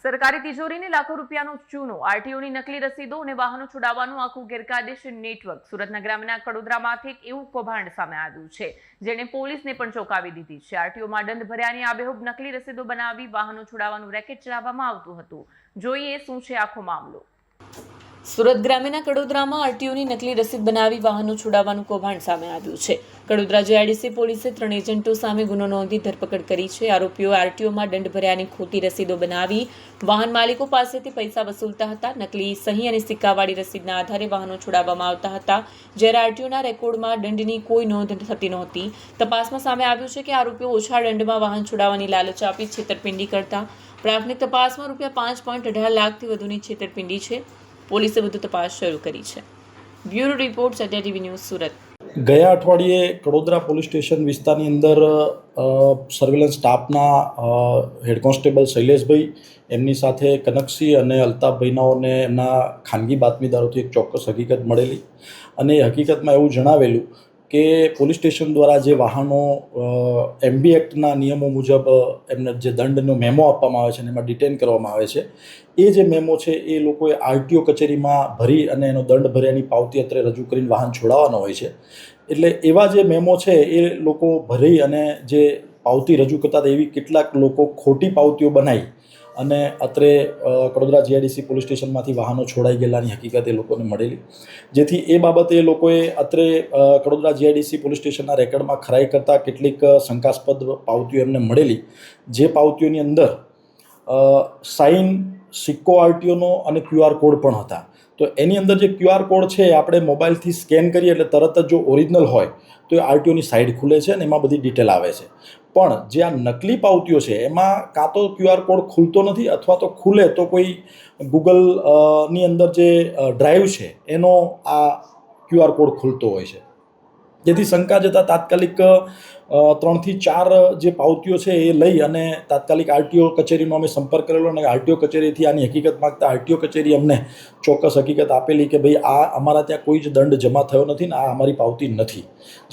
સરકારી તિજોરીને લાખો રૂપિયાનો ચૂનો, આરટીઓની નકલી રસીદો અને વાહનો છોડાવવાનું આખું ગેરકાયદેસર નેટવર્ક. સુરતના ગ્રામ્યના કડોદરામાંથી એક એવું કૌભાંડ સામે આવ્યું છે જેણે પોલીસને પણ ચોંકાવી દીધી છે. આરટીઓમાં દંડ ભર્યાની આબેહૂબ નકલી રસીદો બનાવી વાહનો છોડાવવાનું રેકેટ ચલાવવામાં આવતું હતું. જોઈએ શું છે આખો મામલો. સુરત ગ્રામ્યના કડોદરામાં આરટીઓની નકલી રસીદ બનાવી વાહનો છોડાવવાનું કૌભાંડ સામે આવ્યું છે. કડોદરા જેઆઈડીસી પોલીસે 3 એજન્ટો સામે ગુનો નોંધી ધરપકડ કરી છે. આરોપીઓ આરટીઓમાં દંડ ભર્યાની ખોટી રસીદો બનાવી વાહન માલિકો પાસેથી પૈસા વસૂલતા હતા. નકલી સહી અને સિક્કાવાળી રસીદના આધારે વાહનો છોડાવવામાં આવતા હતા, જ્યારે આરટીઓના રેકોર્ડમાં દંડની કોઈ નોંધ થતી નહોતી. તપાસમાં સામે આવ્યું છે કે આરોપીઓ ઓછા દંડમાં વાહન છોડાવવાની લાલચ આપી છેતરપિંડી કરતા. પ્રાથમિક તપાસમાં ₹5.18 લાખથી વધુની છેતરપિંડી છે. પોલીસે વધુ તપાસ શરૂ કરી છે. બ્યુરો રિપોર્ટ, સત્ય ટીવી ન્યૂઝ, સુરત. ગયા અઠવાડિયે કડોદરા પોલીસ સ્ટેશન વિસ્તારની અંદર સર્વેલન્સ સ્ટાફના હેડ કોન્સ્ટેબલ શૈલેષભાઈ, એમની સાથે કનકસિંહ અને અલ્તાફભાઈનાઓને એમના ખાનગી બાતમીદારોથી એક ચોક્કસ હકીકત મળેલી અને એ હકીકતમાં એવું જણાવેલું કે પોલીસ સ્ટેશન દ્વારા જે વાહનો એમબી એક્ટના નિયમો મુજબ એમને જે દંડનો મેમો આપવામાં આવે છે અને એમાં ડિટેન કરવામાં આવે છે, એ જે મેમો છે એ લોકોએ આરટીઓ કચેરીમાં ભરી અને એનો દંડ ભર્યાની પાવતી અત્રે રજૂ કરીને વાહન છોડાવવાનો હોય છે. એટલે એવા જે મેમો છે એ લોકો ભરી અને જે પાવતી રજૂ કરતા હતા એવી કેટલાક લોકો ખોટી પાવતીઓ બનાવી અને અત્રે કડોદરા જીઆઈડીસી પોલીસ સ્ટેશનમાંથી વાહનો છોડાઈ ગયેલાની હકીકત એ લોકોને મળેલી. જેથી એ બાબતે એ લોકોએ અત્રે કડોદરા જીઆઈડીસી પોલીસ સ્ટેશનના રેકર્ડમાં ખરાઈ કરતાં કેટલીક શંકાસ્પદ પાવતીઓ એમને મળેલી, જે પાવતીઓની અંદર સાઇન, સિક્કો આરટીઓનો અને QR કોડ પણ હતા. તો એની અંદર જે QR કોડ છે એ આપણે મોબાઈલથી સ્કેન કરીએ એટલે તરત જ જો ઓરિજિનલ હોય તો એ આરટીઓની સાઇડ ખુલે છે અને એમાં બધી ડિટેલ આવે છે. પણ જે આ નકલી પાવતીઓ છે એમાં કાં તો QR કોડ ખુલતો નથી અથવા તો ખુલે તો કોઈ ગૂગલની અંદર જે ડ્રાઈવ છે એનો આ QR કોડ ખુલતો હોય છે. જેથી શંકા જતાં તાત્કાલિક 3 થી 4 જે પાવતીઓ છે એ લઈ અને તાત્કાલિક આરટીઓ કચેરીનો અમે સંપર્ક કરેલો અને આરટીઓ કચેરીથી આની હકીકત માગતા આરટીઓ કચેરી અમને ચોક્કસ હકીકત આપેલી કે ભાઈ આ અમારા ત્યાં કોઈ જ દંડ જમા થયો નથી ને આ અમારી પાવતી નથી.